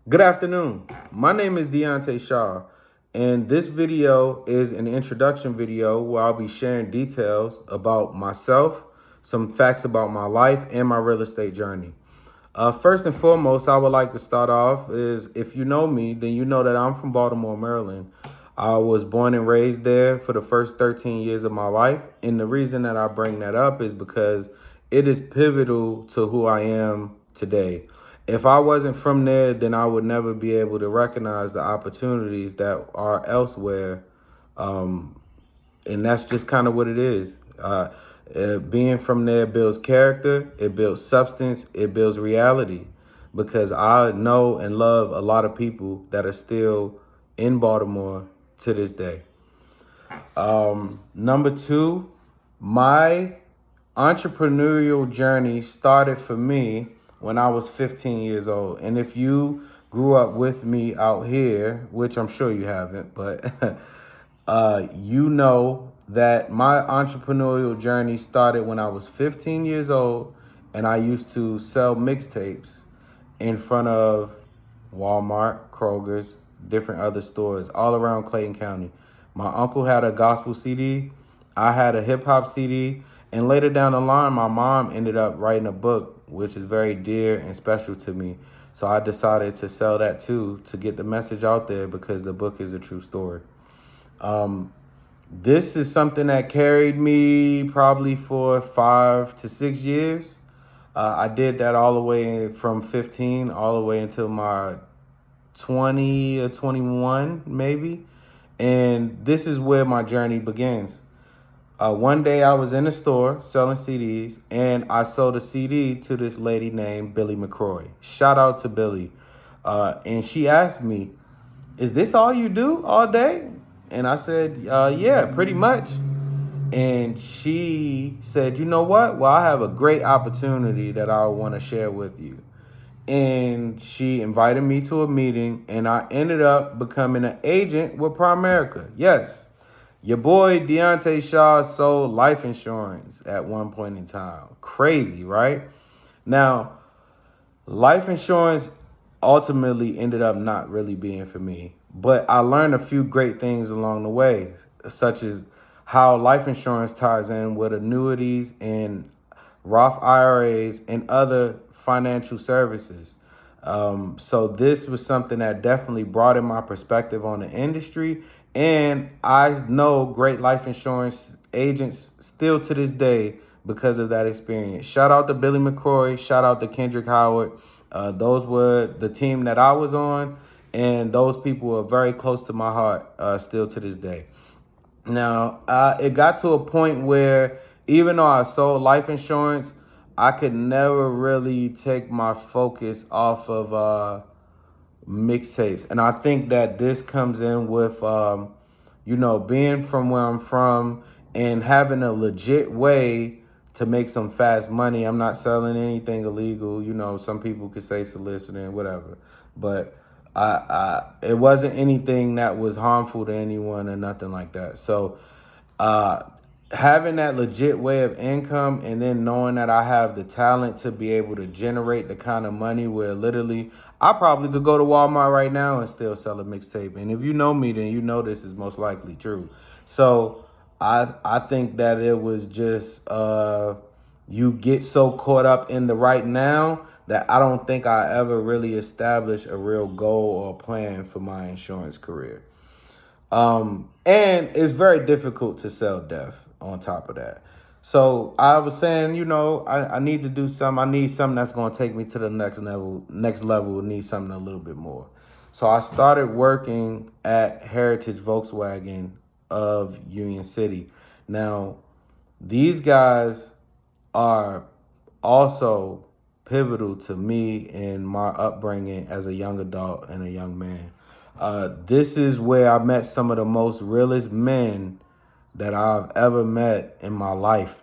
Good afternoon. My name is Deontay Shaw, and this video is an introduction video where I'll be sharing details about myself, some facts about my life, and my real estate journey. First and foremost, I would like to start off is if you know me, then you know that I'm from Baltimore, Maryland. I was born and raised there for the first 13 years of my life. And the reason that I bring that up is because it is pivotal to who I am today. If I wasn't from there, then I would never be able to recognize the opportunities that are elsewhere. Um, and that's just kind of what it is. Being from there builds character, it builds substance, it builds reality. Because I know and love a lot of people that are still in Baltimore to this day. Number two, my entrepreneurial journey started for me when I was 15 years old. And if you grew up with me out here, which I'm sure you haven't, but you know that my entrepreneurial journey started when I was 15 years old and I used to sell mixtapes in front of Walmart, Kroger's, different other stores all around Clayton County. My uncle had a gospel CD, I had a hip hop CD, and later down the line, my mom ended up writing a book, which is very dear and special to me. So I decided to sell that too to get the message out there because the book is a true story. Um, this is something that carried me probably for 5 to 6 years. I did that all the way from 15 all the way until my 20 or 21, maybe. And this is where my journey begins. One day I was in a store selling CDs and I sold a CD to this lady named Billy McCroy. Shout out to Billy. And she asked me, "Is this all you do all day?" And I said, "Yeah, pretty much." And she said, "You know what? Well, I have a great opportunity that I want to share with you." And she invited me to a meeting, and I ended up becoming an agent with Primerica. Yes, your boy Deontay Shaw sold life insurance at one point in time. Crazy, right? Now, life insurance ultimately ended up not really being for me, but I learned a few great things along the way, such as how life insurance ties in with annuities and Roth IRAs and other financial services. So this was something that definitely broadened my perspective on the industry. And I know great life insurance agents still to this day because of that experience. Shout out to Billy McCroy. Shout out to Kendrick Howard. Those were the team that I was on. And those people are very close to my heart still to this day. Now, it got to a point where even though I sold life insurance, I could never really take my focus off of mixtapes. And I think that this comes in with, being from where I'm from and having a legit way to make some fast money. I'm not selling anything illegal. You know, some people could say soliciting, whatever. But it wasn't anything that was harmful to anyone or nothing like that. So uh, having that legit way of income and then knowing that I have the talent to be able to generate the kind of money where literally I probably could go to Walmart right now and still sell a mixtape. And if you know me, then you know this is most likely true. So I think that it was just you get so caught up in the right now that I don't think I ever really established a real goal or plan for my insurance career. And it's very difficult to sell death on top of that. So I was saying, I need to do something. I need something that's going to take me to the next level. Next level need something a little bit more. So I started working at Heritage Volkswagen of Union City. Now, these guys are also pivotal to me in my upbringing as a young adult and a young man. This is where I met some of the most realest men that I've ever met in my life.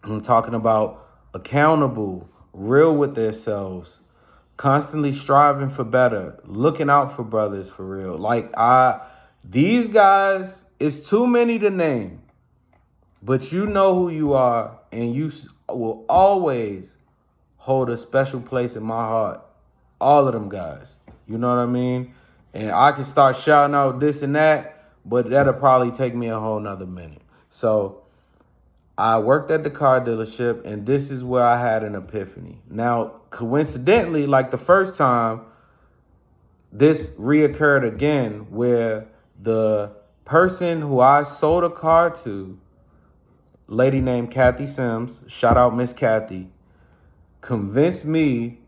I'm talking about accountable, real with themselves, constantly striving for better, looking out for brothers for real. These guys, it's too many to name, but you know who you are, and you will always hold a special place in my heart All of them guys. You know what I mean? And I can start shouting out this and that, but that'll probably take me a whole nother minute. So I worked at the car dealership, and this is where I had an epiphany. Now, coincidentally, like the first time, this reoccurred again where the person who I sold a car to, lady named Kathy Sims, shout out Miss Kathy, convinced me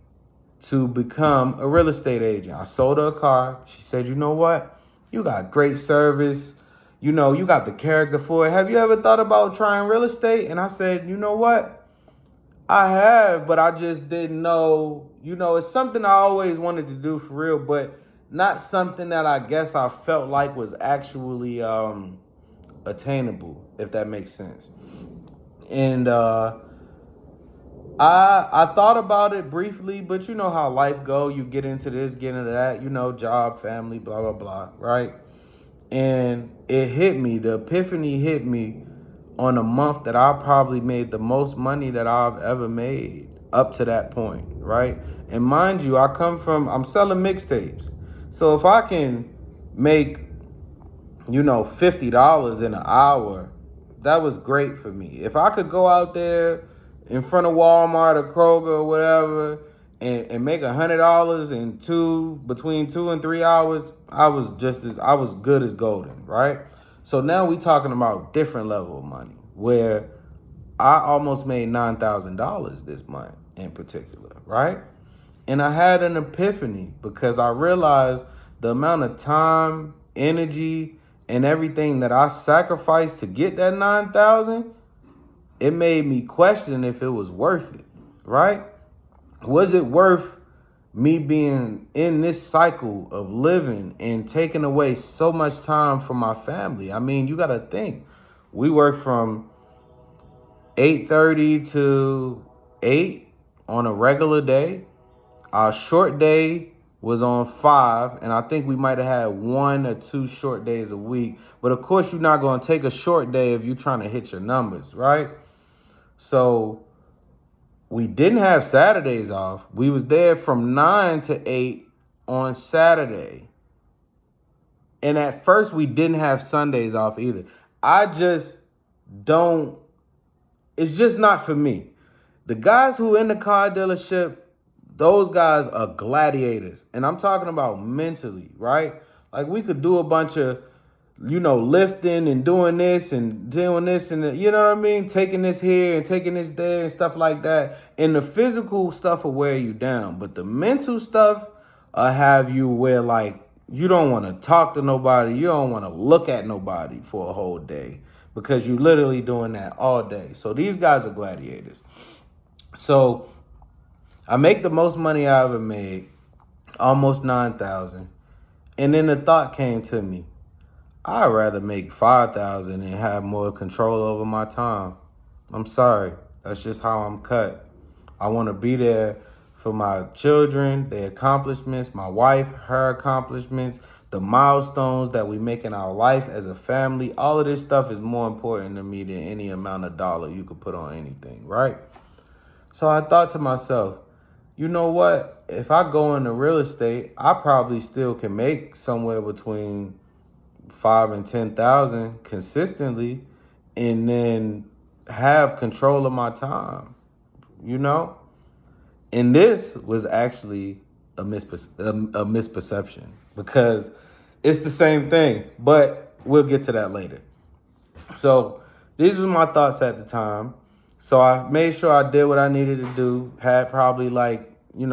to become a real estate agent. I sold her a car. She said, you know what? You got great service. You know, you got the character for it. Have you ever thought about trying real estate? And I said, you know what? I have, but I just didn't know. You know, it's something I always wanted to do for real, but not something that I guess I felt like was actually attainable, if that makes sense. And I thought about it briefly, but you know how life go. You get into this, get into that, you know, job, family, blah, blah, blah, right? And it hit me, the epiphany hit me on a month that I probably made the most money that I've ever made up to that point, right? And mind you, I'm selling mixtapes. So if I can make, you know, $50 in an hour, that was great for me. If I could go out there in front of Walmart or Kroger or whatever and make $100 in between 2 and 3 hours, I was good as golden, right? So now we talking about different level of money where I almost made $9,000 this month in particular, right? And I had an epiphany because I realized the amount of time, energy, and everything that I sacrificed to get that 9,000, it made me question if it was worth it, right? Was it worth me being in this cycle of living and taking away so much time from my family? I mean, you got to think, we work from 8:30 to 8 on a regular day. Our short day was on 5, and I think we might have had 1 or 2 short days a week. But of course, you're not going to take a short day if you're trying to hit your numbers, right? So we didn't have Saturdays off. We was there from 9 to 8 on Saturday. And at first, we didn't have Sundays off either. It's just not for me. The guys who in the car dealership, those guys are gladiators. And I'm talking about mentally, right? Like we could do a bunch of, you know, lifting and doing this and doing this and, you know what I mean? Taking this here and taking this there and stuff like that. And the physical stuff will wear you down. But the mental stuff will have you where, like, you don't want to talk to nobody. You don't want to look at nobody for a whole day because you're literally doing that all day. So these guys are gladiators. So I make the most money I ever made, almost 9,000. And then the thought came to me, I'd rather make 5,000 and have more control over my time. I'm sorry. That's just how I'm cut. I want to be there for my children, their accomplishments, my wife, her accomplishments, the milestones that we make in our life as a family. All of this stuff is more important to me than any amount of dollar you could put on anything, right? So I thought to myself, you know what? If I go into real estate, I probably still can make somewhere between 5 and 10,000 consistently, and then have control of my time, you know? And this was actually a misperception because it's the same thing, but we'll get to that later. So these were my thoughts at the time. So I made sure I did what I needed to do, had probably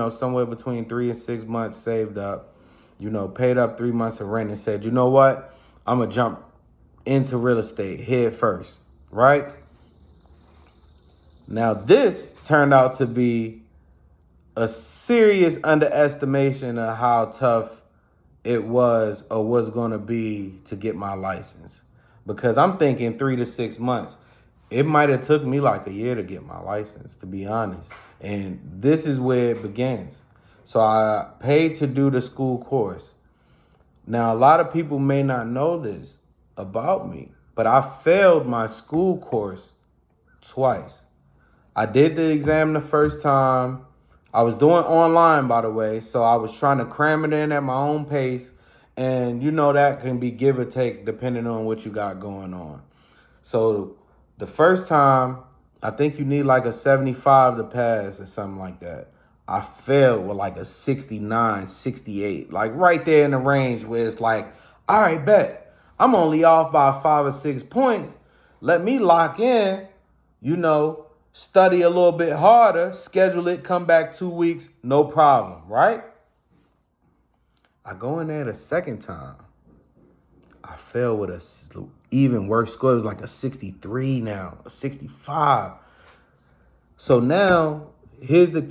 somewhere between 3 and 6 months saved up, paid up 3 months of rent and said, you know what? I'm going to jump into real estate head first, right? Now, this turned out to be a serious underestimation of how tough it was or was going to be to get my license. Because I'm thinking 3 to 6 months. It might have took me like a year to get my license, to be honest. And this is where it begins. So I paid to do the school course. Now, a lot of people may not know this about me, but I failed my school course twice. I did the exam the first time. I was doing online, by the way, so I was trying to cram it in at my own pace. And you know that can be give or take depending on what you got going on. So the first time, I think you need like a 75 to pass or something like that. I failed with like a 69, 68, like right there in the range where it's like, all right, bet. I'm only off by 5 or 6 points. Let me lock in, study a little bit harder, schedule it, come back 2 weeks, no problem, right? I go in there the second time. I fell with a even worse score. It was like a 63 now, a 65. So now here's the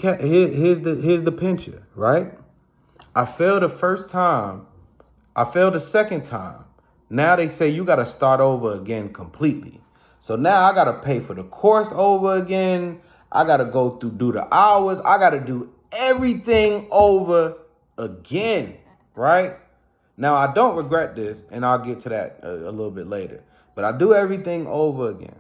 pincher, right? I failed the first time. I failed the second time. Now they say you got to start over again completely. So now I got to pay for the course over again. I got to go through, do the hours. I got to do everything over again, right? Now, I don't regret this, and I'll get to that a little bit later. But I do everything over again.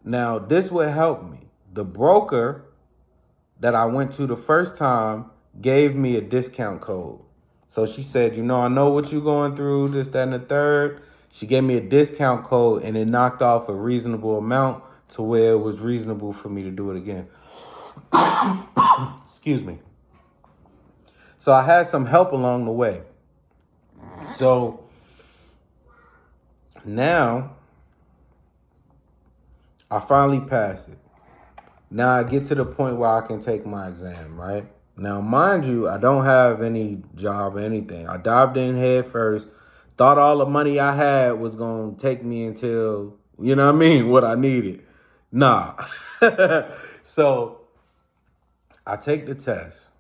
Now, this would help me. The broker that I went to the first time gave me a discount code. So she said, I know what you're going through, this, that, and the third. She gave me a discount code, and it knocked off a reasonable amount to where it was reasonable for me to do it again. Excuse me. So I had some help along the way. So now I finally passed it. Now I get to the point where I can take my exam, right? Now, mind you, I don't have any job or anything. I dived in head first, thought all the money I had was going to take me until, what I needed. Nah. So I take the test.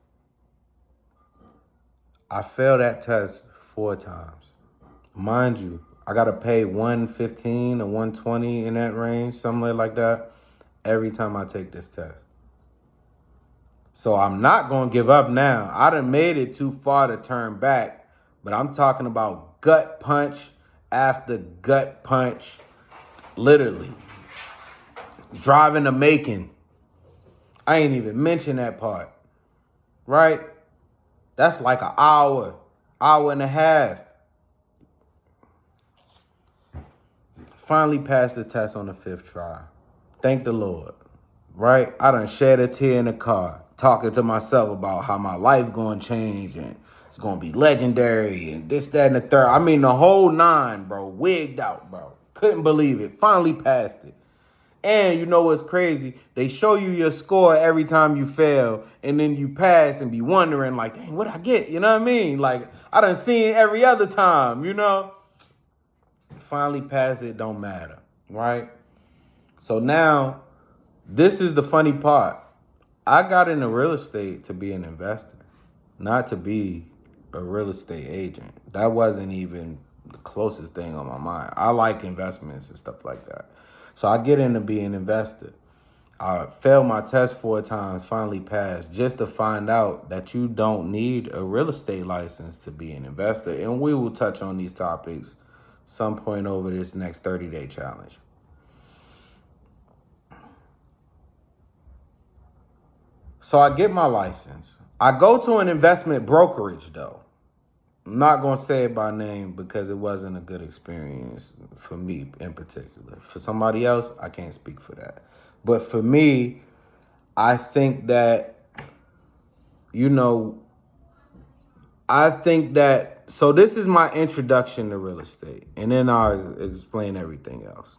I failed that test 4 times. Mind you, I got to pay $115 or $120 in that range, something like that, every time I take this test. So I'm not going to give up now. I done made it too far to turn back, but I'm talking about gut punch after gut punch, literally. Driving to Macon. I ain't even mention that part, right? That's like an hour and a half. Finally passed the test on the 5th try. Thank the Lord, right? I done shed a tear in the car, talking to myself about how my life gonna change and it's gonna be legendary and this, that, and the third. I mean, the whole 9, bro, wigged out, bro. Couldn't believe it. Finally passed it. And you know what's crazy? They show you your score every time you fail, and then you pass and be wondering, like, dang, what'd I get? You know what I mean? Like, I done seen it every other time, Finally passed it, don't matter, right? So now, this is the funny part. I got into real estate to be an investor, not to be a real estate agent. That wasn't even the closest thing on my mind. I like investments and stuff like that. So I get into being an investor. I failed my test 4 times, finally passed, just to find out that you don't need a real estate license to be an investor. And we will touch on these topics some point over this next 30-day challenge. So I get my license. I go to an investment brokerage, though. I'm not going to say it by name because it wasn't a good experience for me in particular. For somebody else, I can't speak for that. But for me, I think that, so this is my introduction to real estate. And then I'll explain everything else.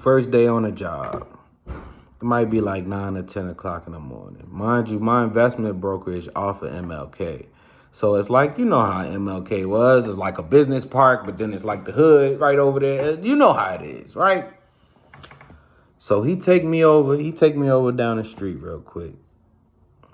First day on the job. It might be like 9 or 10 o'clock in the morning. Mind you, my investment brokerage off of MLK. So it's like, you know how MLK was. It's like a business park, but then it's like the hood right over there. You know how it is, right? So he take me over down the street real quick.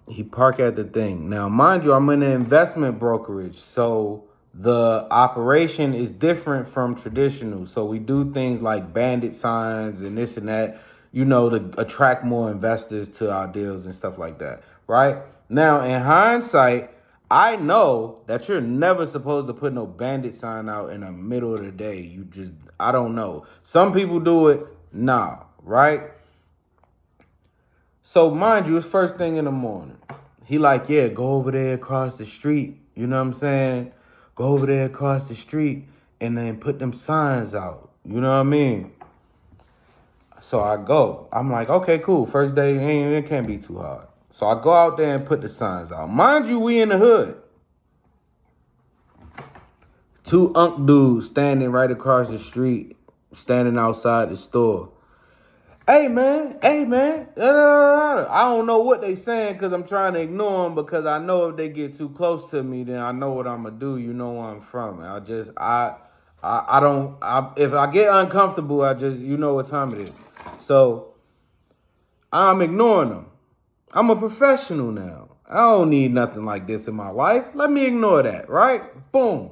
He park at the thing. Now, mind you, I'm in an investment brokerage. So the operation is different from traditional. So we do things like bandit signs and this and that, to attract more investors to our deals and stuff like that, right? Now, in hindsight, I know that you're never supposed to put no bandit sign out in the middle of the day. I don't know. Some people do it, nah, right? So mind you, it's first thing in the morning. He like, yeah, go over there across the street. You know what I'm saying? Go over there across the street and then put them signs out. You know what I mean? So I go. I'm like, okay, cool. First day, it can't be too hard. So I go out there and put the signs out. Mind you, we in the hood. Two unk dudes standing right across the street, standing outside the store. Hey man, hey man. I don't know what they saying because I'm trying to ignore them because I know if they get too close to me, then I know what I'm gonna do. You know where I'm from. I don't. If I get uncomfortable, you know what time it is. So I'm ignoring them. I'm a professional now. I don't need nothing like this in my life. Let me ignore that, right? Boom.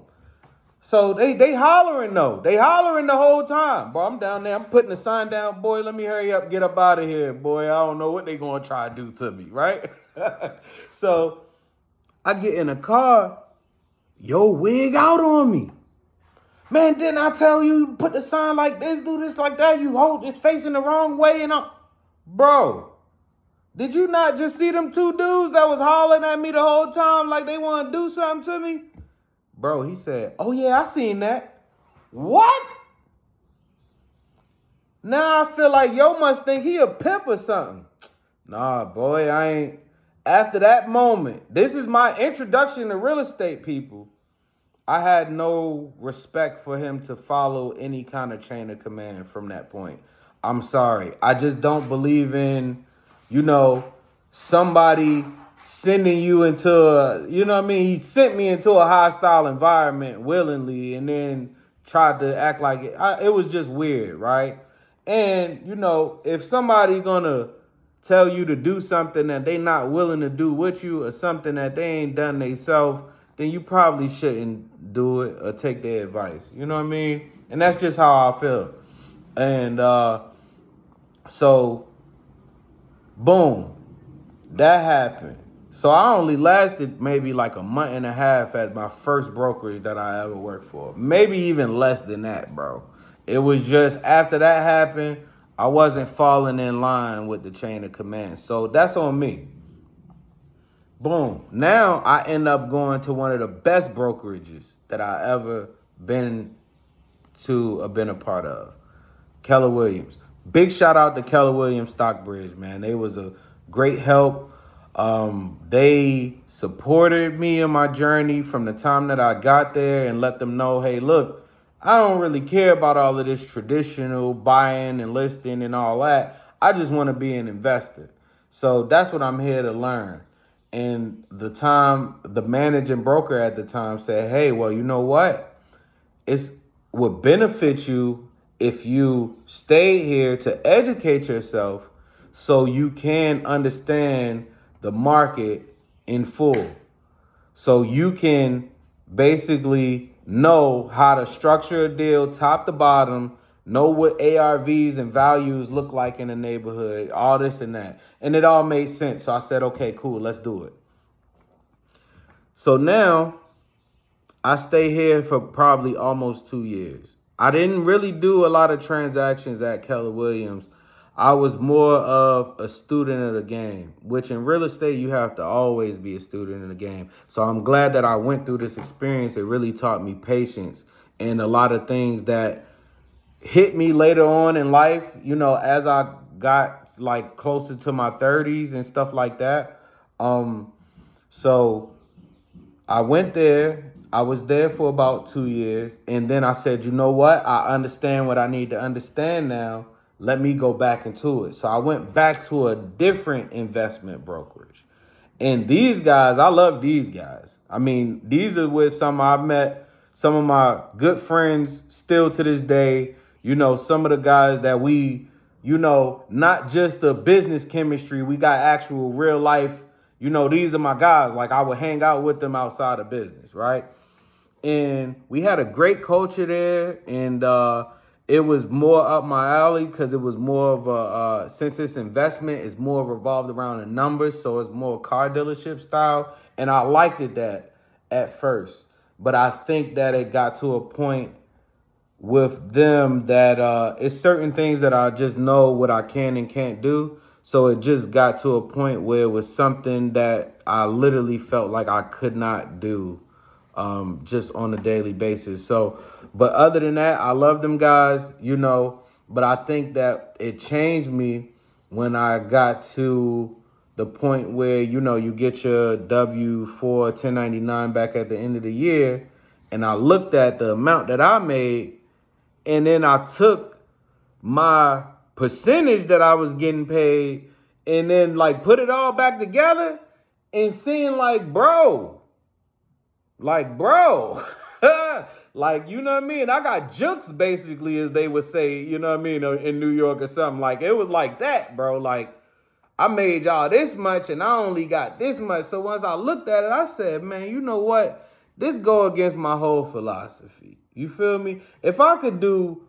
So they hollering though. They hollering the whole time. Boy, I'm down there. I'm putting the sign down. Boy, let me hurry up, get up out of here. Boy, I don't know what they gonna try to do to me, right? So I get in the car. Yo, wig out on me. Man, didn't I tell you put the sign like this, do this like that? You hold it's facing the wrong way and bro. Did you not just see them two dudes that was hollering at me the whole time like they want to do something to me? Bro, he said, oh yeah, I seen that. What? Now I feel like yo must think he a pimp or something. Nah, boy, I ain't. After that moment, this is my introduction to real estate, people. I had no respect for him to follow any kind of chain of command from that point. I'm sorry. I just don't believe in, somebody sending you into you know what I mean? He sent me into a hostile environment willingly and then tried to act like it was just weird, right? And, if somebody gonna tell you to do something that they not willing to do with you or something that they ain't done themselves, then you probably shouldn't do it or take their advice. You know what I mean? And that's just how I feel. And so, boom, that happened. So I only lasted maybe like a month and a half at my first brokerage that I ever worked for. Maybe even less than that, bro. It was just after that happened, I wasn't falling in line with the chain of command. So that's on me. Boom. Now I end up going to one of the best brokerages that I ever been to or been a part of. Keller Williams. Big shout out to Keller Williams Stockbridge, man. They was a great help. They supported me in my journey from the time that I got there and let them know, hey, look, I don't really care about all of this traditional buying and listing and all that. I just want to be an investor. So that's what I'm here to learn. And the managing broker at the time said, hey, well, you know what? It would benefit you if you stay here to educate yourself so you can understand the market in full. So you can basically know how to structure a deal top to bottom, know what ARVs and values look like in the neighborhood, all this and that. And it all made sense. So I said, okay, cool, let's do it. So now I stay here for probably almost 2 years. I didn't really do a lot of transactions at Keller Williams. I was more of a student of the game, which in real estate, you have to always be a student of the game. So I'm glad that I went through this experience. It really taught me patience and a lot of things that hit me later on in life, as I got like closer to my 30s and stuff like that. So I went there. I was there for about 2 years. And then I said, you know what? I understand what I need to understand now. Let me go back into it. So I went back to a different investment brokerage. And these guys, I love these guys. I mean, these are with I've met some of my good friends still to this day. Some of the guys that we, not just the business chemistry, we got actual real life. These are my guys. Like I would hang out with them outside of business, right? And we had a great culture there, and it was more up my alley because it was more of a, since it's investment, it's more revolved around the numbers, so it's more car dealership style, and I liked it that at first. But I think that it got to a point with them that it's certain things that I just know what I can and can't do. So it just got to a point where it was something that I literally felt like I could not do just on a daily basis. So, but other than that, I love them guys, but I think that it changed me when I got to the point where, you get your W-4 1099 back at the end of the year. And I looked at the amount that I made, and then I took my percentage that I was getting paid and then like put it all back together and seeing bro, like, you know what I mean? I got jukes basically, as they would say, you know what I mean, in New York or something. Like, it was like that, bro. Like, I made y'all this much and I only got this much. So once I looked at it, I said, man, you know what? This go against my whole philosophy. You feel me? If I could do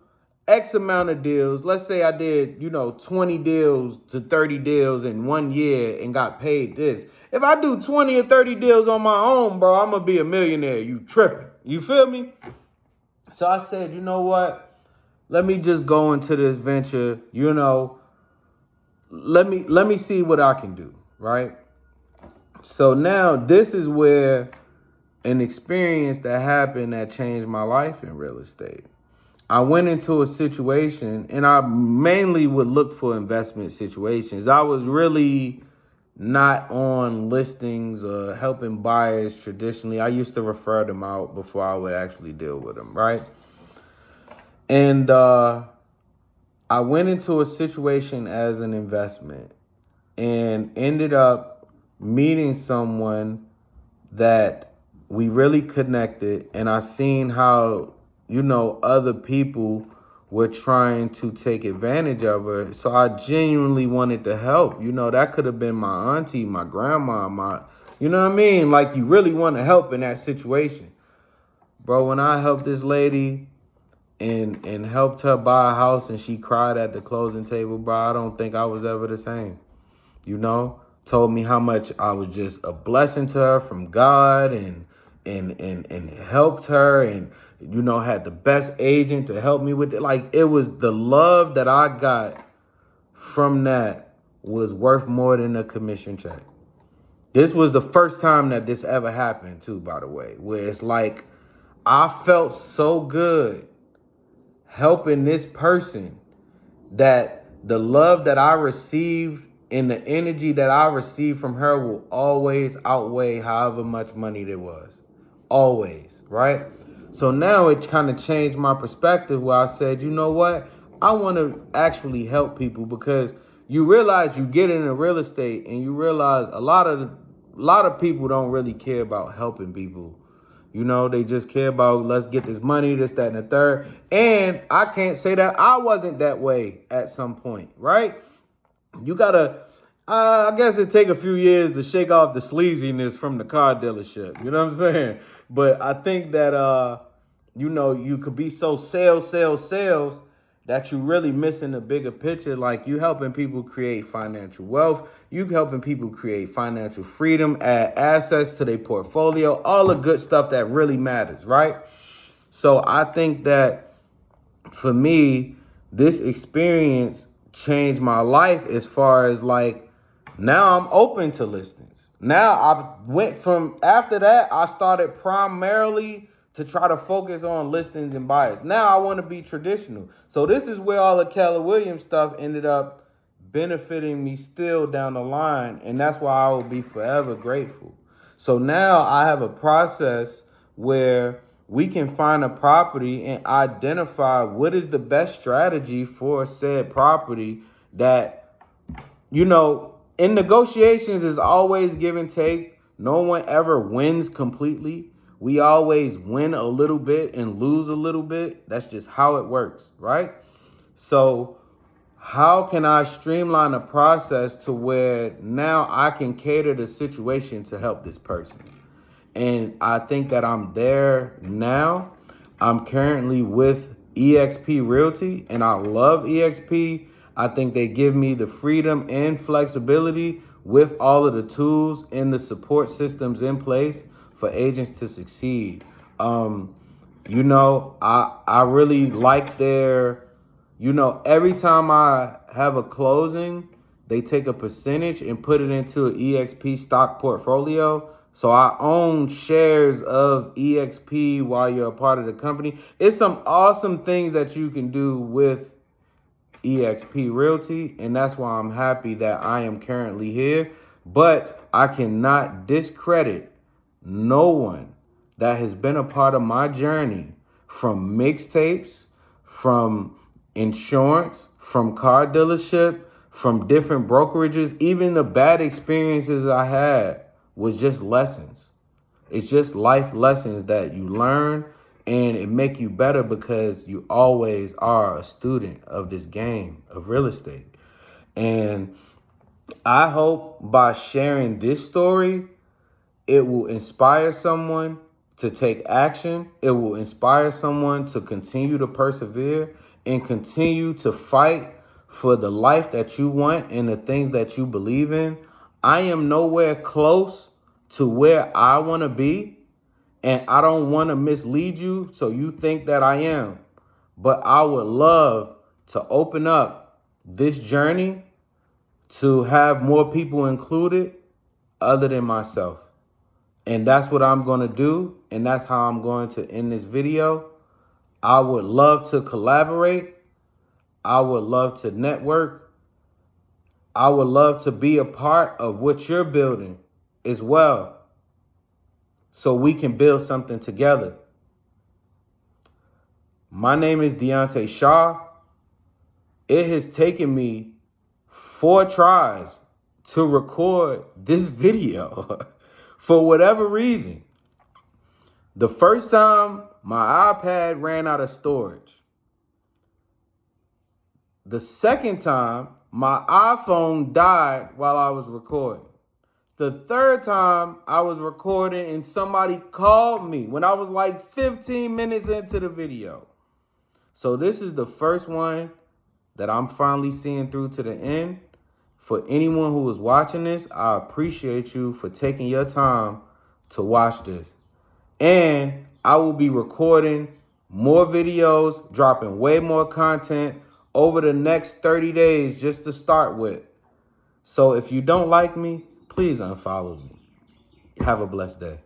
X amount of deals, let's say I did, 20 deals to 30 deals in 1 year and got paid this. If I do 20 or 30 deals on my own, bro, I'm going to be a millionaire. You tripping. You feel me? So I said, you know what? Let me just go into this venture, let me see what I can do, right? So now this is where an experience that happened that changed my life in real estate. I went into a situation, and I mainly would look for investment situations. I was really not on listings or helping buyers traditionally. I used to refer them out before I would actually deal with them, right? And I went into a situation as an investment and ended up meeting someone that we really connected, and I seen how, other people were trying to take advantage of her. So I genuinely wanted to help. That could have been my auntie, my grandma, you know what I mean? Like, you really want to help in that situation. Bro, when I helped this lady and helped her buy a house and she cried at the closing table, bro, I don't think I was ever the same. Told me how much I was just a blessing to her from God and helped her and, had the best agent to help me with it. Like, it was the love that I got from that was worth more than a commission check. This was the first time that this ever happened too, by the way, where it's like, I felt so good helping this person that the love that I received and the energy that I received from her will always outweigh however much money there was. Always, right? So now it kind of changed my perspective where I said, you know what? I want to actually help people, because you realize you get into real estate and you realize a lot of people don't really care about helping people. They just care about, let's get this money, this, that, and the third. And I can't say that I wasn't that way at some point, right? You gotta, I guess it take a few years to shake off the sleaziness from the car dealership. You know what I'm saying? But I think that, you could be so sales that you really missing the bigger picture. Like, you helping people create financial wealth. You helping people create financial freedom, add assets to their portfolio, all the good stuff that really matters, right? So I think that for me, this experience changed my life as far as like, now I'm open to listings. Now I went from, after that, I started primarily to try to focus on listings and buyers. Now I want to be traditional. So this is where all the Keller Williams stuff ended up benefiting me still down the line. And that's why I will be forever grateful. So now I have a process where we can find a property and identify what is the best strategy for said property that, in negotiations is always give and take. No one ever wins completely. We always win a little bit and lose a little bit. That's just how it works, right? So how can I streamline the process to where now I can cater the situation to help this person? And I think that I'm there now. I'm currently with EXP Realty, and I love EXP. I think they give me the freedom and flexibility with all of the tools and the support systems in place for agents to succeed. I really like their, every time I have a closing, they take a percentage and put it into an EXP stock portfolio. So I own shares of EXP while you're a part of the company. It's some awesome things that you can do with EXP Realty, and that's why I'm happy that I am currently here. But I cannot discredit no one that has been a part of my journey, from mixtapes, from insurance, from car dealership, from different brokerages. Even the bad experiences I had was just lessons. It's just life lessons that you learn, and it make you better because you always are a student of this game of real estate. And I hope by sharing this story, it will inspire someone to take action. It will inspire someone to continue to persevere and continue to fight for the life that you want and the things that you believe in. I am nowhere close to where I want to be, and I don't want to mislead you so you think that I am. But I would love to open up this journey to have more people included other than myself. And that's what I'm going to do. And that's how I'm going to end this video. I would love to collaborate. I would love to network. I would love to be a part of what you're building as well, so we can build something together. My name is Deontay Shaw. It has taken me 4 tries to record this video for whatever reason. The first time, my iPad ran out of storage. The second time, my iPhone died while I was recording. The third time, I was recording and somebody called me when I was like 15 minutes into the video. So this is the first one that I'm finally seeing through to the end. For anyone who is watching this, I appreciate you for taking your time to watch this. And I will be recording more videos, dropping way more content over the next 30 days just to start with. So if you don't like me, please unfollow me. Have a blessed day.